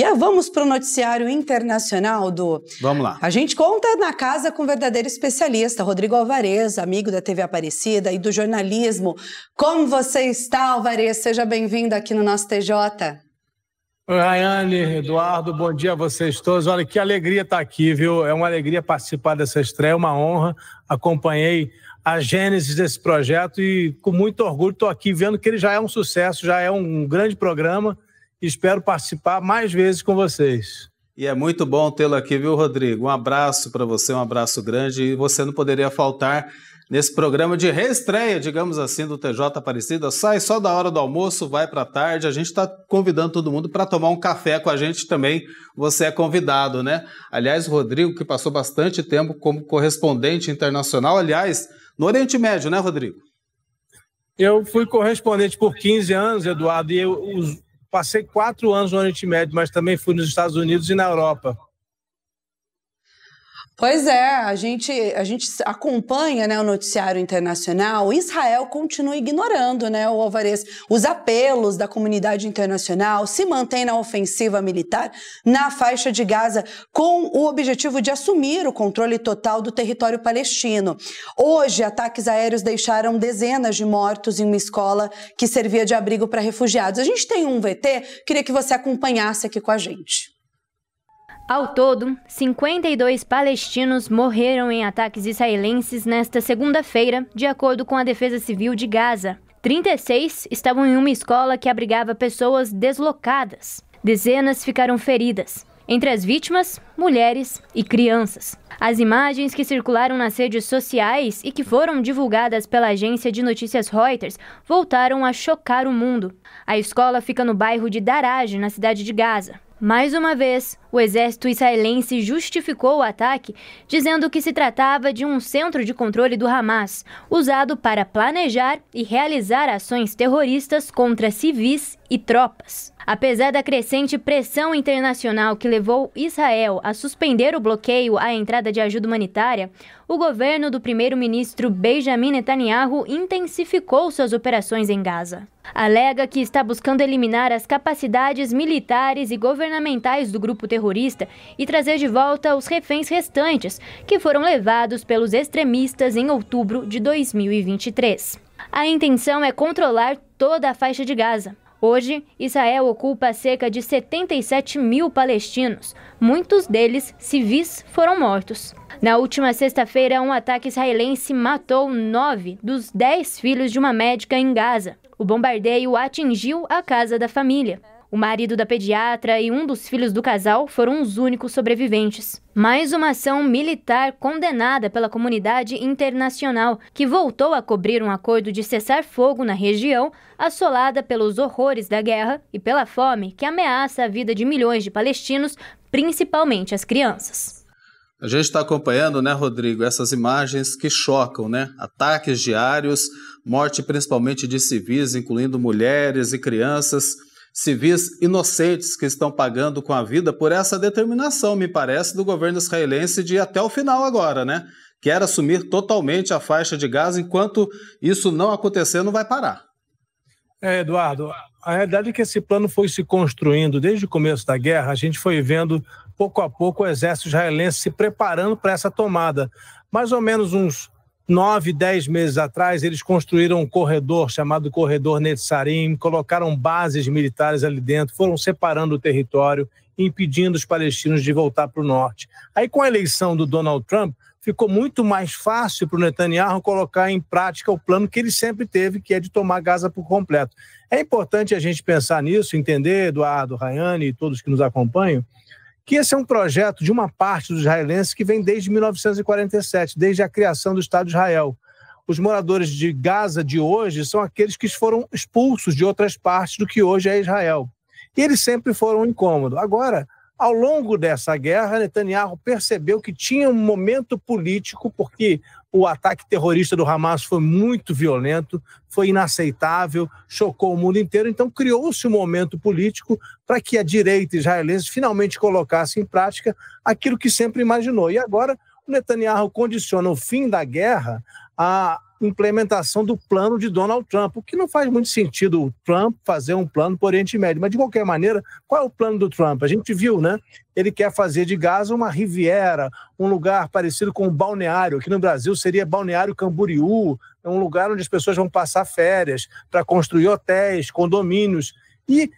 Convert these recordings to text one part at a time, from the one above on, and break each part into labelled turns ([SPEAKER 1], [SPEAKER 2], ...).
[SPEAKER 1] E aí, vamos para o noticiário internacional, Du.
[SPEAKER 2] Vamos lá.
[SPEAKER 1] A gente conta na casa com um verdadeiro especialista, Rodrigo Alvarez, amigo da TV Aparecida e do jornalismo. Como você está, Alvarez? Seja bem-vindo aqui no nosso TJ.
[SPEAKER 3] Oi, Rayane, Eduardo, bom dia a vocês todos. Olha, que alegria estar aqui, viu? É uma alegria participar dessa estreia, uma honra. Acompanhei a gênese desse projeto e com muito orgulho estou aqui vendo que ele já é um sucesso, já é um grande programa e espero participar mais vezes com vocês.
[SPEAKER 2] E é muito bom tê-lo aqui, viu, Rodrigo? Um abraço para você, um abraço grande, e você não poderia faltar nesse programa de reestreia, digamos assim, do TJ Aparecida. Sai só da hora do almoço, vai para a tarde. A gente está convidando todo mundo para tomar um café com a gente também. Você é convidado, né? Aliás, o Rodrigo, que passou bastante tempo como correspondente internacional, aliás, no Oriente Médio, né, Rodrigo?
[SPEAKER 3] Eu fui correspondente por 15 anos, Eduardo, e passei 4 anos no Oriente Médio, mas também fui nos Estados Unidos e na Europa.
[SPEAKER 1] Pois é, a gente acompanha, né, o noticiário internacional. Israel continua ignorando, né, o Alvarez, os apelos da comunidade internacional, se mantém na ofensiva militar na faixa de Gaza com o objetivo de assumir o controle total do território palestino. Hoje, ataques aéreos deixaram dezenas de mortos em uma escola que servia de abrigo para refugiados. A gente tem um VT, queria que você acompanhasse aqui com a gente.
[SPEAKER 4] Ao todo, 52 palestinos morreram em ataques israelenses nesta segunda-feira, de acordo com a Defesa Civil de Gaza. 36 estavam em uma escola que abrigava pessoas deslocadas. Dezenas ficaram feridas. Entre as vítimas, mulheres e crianças. As imagens que circularam nas redes sociais e que foram divulgadas pela agência de notícias Reuters voltaram a chocar o mundo. A escola fica no bairro de Daraj, na cidade de Gaza. Mais uma vez, o exército israelense justificou o ataque, dizendo que se tratava de um centro de controle do Hamas, usado para planejar e realizar ações terroristas contra civis e tropas. Apesar da crescente pressão internacional que levou Israel a suspender o bloqueio à entrada de ajuda humanitária, o governo do primeiro-ministro Benjamin Netanyahu intensificou suas operações em Gaza. Alega que está buscando eliminar as capacidades militares e governamentais do grupo terrorista e trazer de volta os reféns restantes, que foram levados pelos extremistas em outubro de 2023. A intenção é controlar toda a faixa de Gaza. Hoje, Israel ocupa cerca de 77 mil palestinos. Muitos deles, civis, foram mortos. Na última sexta-feira, um ataque israelense matou 9 dos 10 filhos de uma médica em Gaza. O bombardeio atingiu a casa da família. O marido da pediatra e um dos filhos do casal foram os únicos sobreviventes. Mais uma ação militar condenada pela comunidade internacional, que voltou a cobrir um acordo de cessar-fogo na região, assolada pelos horrores da guerra e pela fome que ameaça a vida de milhões de palestinos, principalmente as crianças.
[SPEAKER 2] A gente está acompanhando, né, Rodrigo, essas imagens que chocam, né? Ataques diários, morte principalmente de civis, incluindo mulheres e crianças. Civis inocentes que estão pagando com a vida por essa determinação, me parece, do governo israelense de ir até o final agora, né? Quer assumir totalmente a faixa de Gaza. Enquanto isso não acontecer, não vai parar.
[SPEAKER 3] Eduardo, a realidade é que esse plano foi se construindo desde o começo da guerra. A gente foi vendo, pouco a pouco, o exército israelense se preparando para essa tomada. Mais ou menos uns 9, 10 meses atrás, eles construíram um corredor chamado Corredor Netzarim, colocaram bases militares ali dentro, foram separando o território, impedindo os palestinos de voltar para o norte. Aí, com a eleição do Donald Trump, ficou muito mais fácil para o Netanyahu colocar em prática o plano que ele sempre teve, que é de tomar Gaza por completo. É importante a gente pensar nisso, entender, Eduardo, Rayane e todos que nos acompanham, que esse é um projeto de uma parte dos israelenses que vem desde 1947, desde a criação do Estado de Israel. Os moradores de Gaza de hoje são aqueles que foram expulsos de outras partes do que hoje é Israel. E eles sempre foram um incômodo. Agora, ao longo dessa guerra, Netanyahu percebeu que tinha um momento político, porque o ataque terrorista do Hamas foi muito violento, foi inaceitável, chocou o mundo inteiro. Então, criou-se um momento político para que a direita israelense finalmente colocasse em prática aquilo que sempre imaginou. E agora, o Netanyahu condiciona o fim da guerra a implementação do plano de Donald Trump, o que não faz muito sentido o Trump fazer um plano para o Oriente Médio. Mas, de qualquer maneira, qual é o plano do Trump? A gente viu, né? Ele quer fazer de Gaza uma riviera, um lugar parecido com um balneário. Aqui no Brasil seria Balneário Camboriú, é um lugar onde as pessoas vão passar férias para construir hotéis, condomínios. E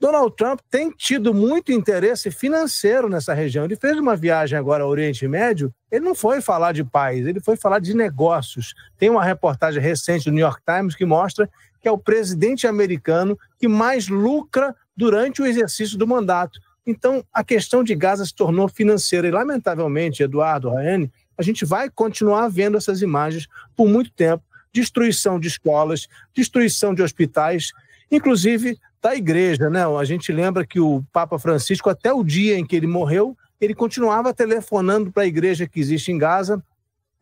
[SPEAKER 3] Donald Trump tem tido muito interesse financeiro nessa região. Ele fez uma viagem agora ao Oriente Médio, ele não foi falar de paz, ele foi falar de negócios. Tem uma reportagem recente do New York Times que mostra que é o presidente americano que mais lucra durante o exercício do mandato. Então, a questão de Gaza se tornou financeira e, lamentavelmente, Eduardo, Raiane, a gente vai continuar vendo essas imagens por muito tempo. Destruição de escolas, destruição de hospitais, inclusive da igreja, né? A gente lembra que o Papa Francisco, até o dia em que ele morreu, ele continuava telefonando para a igreja que existe em Gaza.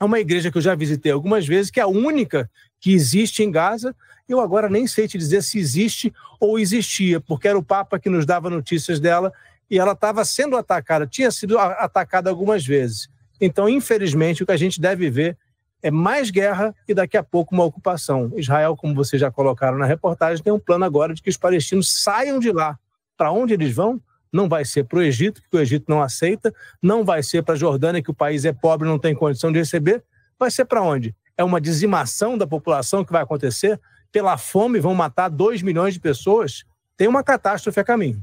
[SPEAKER 3] É uma igreja que eu já visitei algumas vezes, que é a única que existe em Gaza. Eu agora nem sei te dizer se existe ou existia, porque era o Papa que nos dava notícias dela e ela estava sendo atacada, tinha sido atacada algumas vezes. Então, infelizmente, o que a gente deve ver é mais guerra e daqui a pouco uma ocupação. Israel, como vocês já colocaram na reportagem, tem um plano agora de que os palestinos saiam de lá. Para onde eles vão? Não vai ser para o Egito, que o Egito não aceita, não vai ser para a Jordânia, que o país é pobre e não tem condição de receber. Vai ser para onde? É uma dizimação da população que vai acontecer? Pela fome vão matar 2 milhões de pessoas? Tem uma catástrofe a caminho.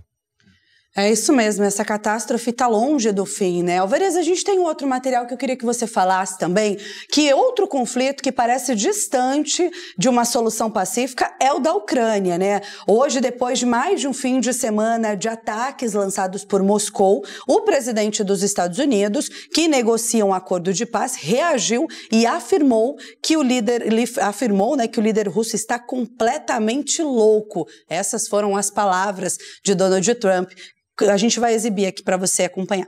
[SPEAKER 1] É isso mesmo, essa catástrofe está longe do fim, né? Alvarez, a gente tem um outro material que eu queria que você falasse também, que outro conflito que parece distante de uma solução pacífica é o da Ucrânia, né? Hoje, depois de mais de um fim de semana de ataques lançados por Moscou, o presidente dos Estados Unidos, que negocia um acordo de paz, reagiu e afirmou que o líder russo está completamente louco. Essas foram as palavras de Donald Trump. A gente vai exibir aqui para você acompanhar.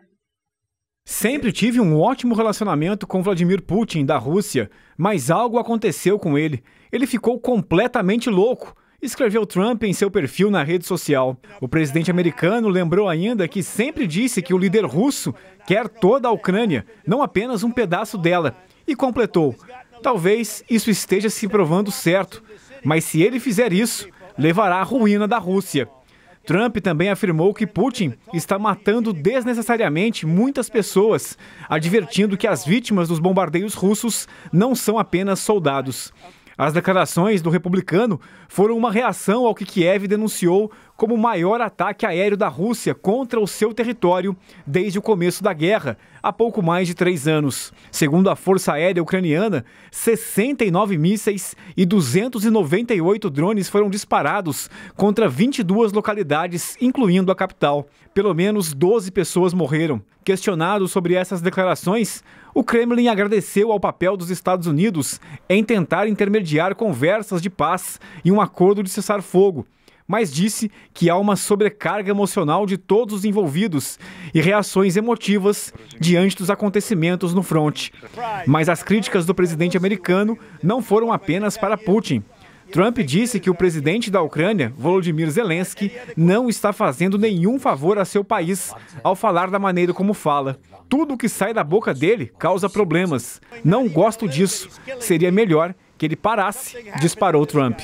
[SPEAKER 5] Sempre tive um ótimo relacionamento com Vladimir Putin, da Rússia, mas algo aconteceu com ele. Ele ficou completamente louco, escreveu Trump em seu perfil na rede social. O presidente americano lembrou ainda que sempre disse que o líder russo quer toda a Ucrânia, não apenas um pedaço dela, e completou: talvez isso esteja se provando certo, mas se ele fizer isso, levará à ruína da Rússia. Trump também afirmou que Putin está matando desnecessariamente muitas pessoas, advertindo que as vítimas dos bombardeios russos não são apenas soldados. As declarações do republicano foram uma reação ao que Kiev denunciou como o maior ataque aéreo da Rússia contra o seu território desde o começo da guerra, há pouco mais de 3 anos. Segundo a Força Aérea Ucraniana, 69 mísseis e 298 drones foram disparados contra 22 localidades, incluindo a capital. Pelo menos 12 pessoas morreram. Questionado sobre essas declarações, o Kremlin agradeceu ao papel dos Estados Unidos em tentar intermediar conversas de paz e um acordo de cessar-fogo, mas disse que há uma sobrecarga emocional de todos os envolvidos e reações emotivas diante dos acontecimentos no fronte. Mas as críticas do presidente americano não foram apenas para Putin. Trump disse que o presidente da Ucrânia, Volodymyr Zelensky, não está fazendo nenhum favor a seu país ao falar da maneira como fala. Tudo o que sai da boca dele causa problemas. Não gosto disso. Seria melhor que ele parasse, disparou Trump.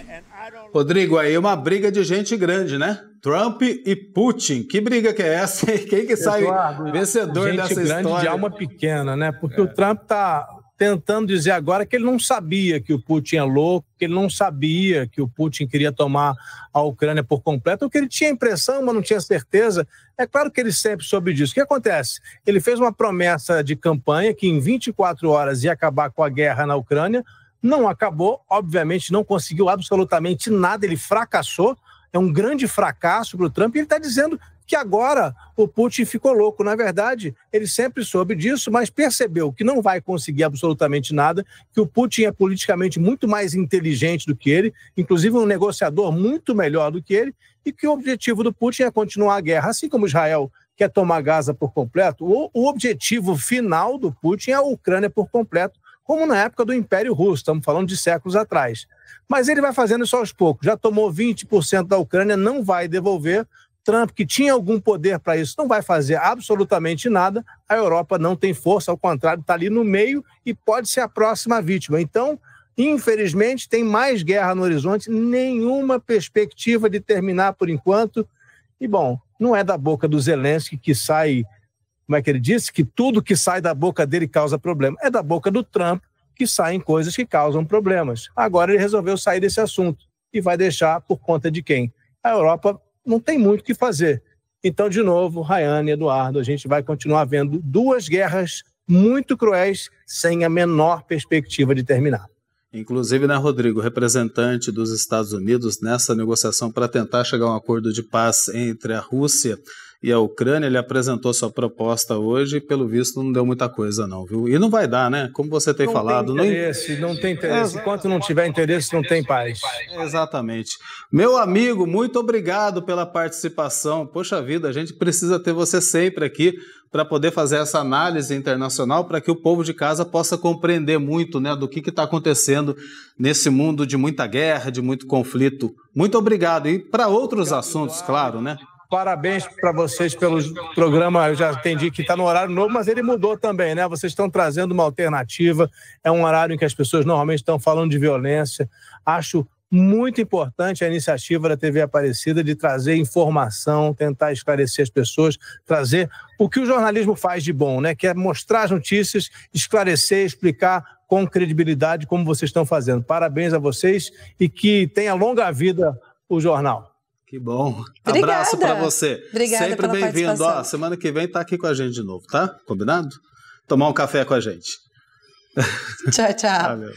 [SPEAKER 2] Rodrigo, aí uma briga de gente grande, né? Trump e Putin. Que briga que é essa? Quem que sai vencedor dessa história?
[SPEAKER 3] Gente grande de alma pequena, né? Porque o Trump está tentando dizer agora que ele não sabia que o Putin é louco, que ele não sabia que o Putin queria tomar a Ucrânia por completo, ou que ele tinha impressão, mas não tinha certeza. É claro que ele sempre soube disso. O que acontece? Ele fez uma promessa de campanha que em 24 horas ia acabar com a guerra na Ucrânia. Não acabou, obviamente não conseguiu absolutamente nada, ele fracassou, é um grande fracasso para o Trump, e ele está dizendo que agora o Putin ficou louco. Na verdade, ele sempre soube disso, mas percebeu que não vai conseguir absolutamente nada, que o Putin é politicamente muito mais inteligente do que ele, inclusive um negociador muito melhor do que ele, e que o objetivo do Putin é continuar a guerra, assim como Israel quer tomar Gaza por completo. O objetivo final do Putin é a Ucrânia por completo, como na época do Império Russo, estamos falando de séculos atrás. Mas ele vai fazendo isso aos poucos, já tomou 20% da Ucrânia, não vai devolver. Trump, que tinha algum poder para isso, não vai fazer absolutamente nada. A Europa não tem força, ao contrário, está ali no meio e pode ser a próxima vítima. Então, Infelizmente, tem mais guerra no horizonte, nenhuma perspectiva de terminar por enquanto. E, bom, não é da boca do Zelensky que sai, como é que ele disse? Que tudo que sai da boca dele causa problema. É da boca do Trump que saem coisas que causam problemas. Agora ele resolveu sair desse assunto e vai deixar por conta de quem? A Europa não tem muito o que fazer. Então, de novo, Rayane, Eduardo, a gente vai continuar vendo duas guerras muito cruéis sem a menor perspectiva de terminar.
[SPEAKER 2] Inclusive, né, Rodrigo, representante dos Estados Unidos nessa negociação para tentar chegar a um acordo de paz entre a Rússia e a Ucrânia, ele apresentou sua proposta hoje e, pelo visto, não deu muita coisa não, viu? E não vai dar, né? Como você tem falado...
[SPEAKER 3] Não tem interesse. Enquanto não tiver interesse, não tem paz.
[SPEAKER 2] Exatamente. Meu amigo, muito obrigado pela participação. Poxa vida, a gente precisa ter você sempre aqui para poder fazer essa análise internacional, para que o povo de casa possa compreender muito, né, do que está acontecendo nesse mundo de muita guerra, de muito conflito. Muito obrigado. E para outros assuntos, claro, né?
[SPEAKER 3] Parabéns para vocês pelo programa. Eu já entendi que está no horário novo, mas ele mudou também, né? Vocês estão trazendo uma alternativa. É um horário em que as pessoas normalmente estão falando de violência. Acho muito importante a iniciativa da TV Aparecida de trazer informação, tentar esclarecer as pessoas, trazer o que o jornalismo faz de bom, né? Que é mostrar as notícias, esclarecer, explicar com credibilidade como vocês estão fazendo. Parabéns a vocês e que tenha longa vida o jornal.
[SPEAKER 2] Que bom.
[SPEAKER 1] Obrigada.
[SPEAKER 2] Abraço para você.
[SPEAKER 1] Obrigada.
[SPEAKER 2] Sempre bem-vindo. Ó, semana que vem tá aqui com a gente de novo, tá? Combinado? Tomar um café com a gente.
[SPEAKER 1] Tchau, tchau.
[SPEAKER 2] Valeu.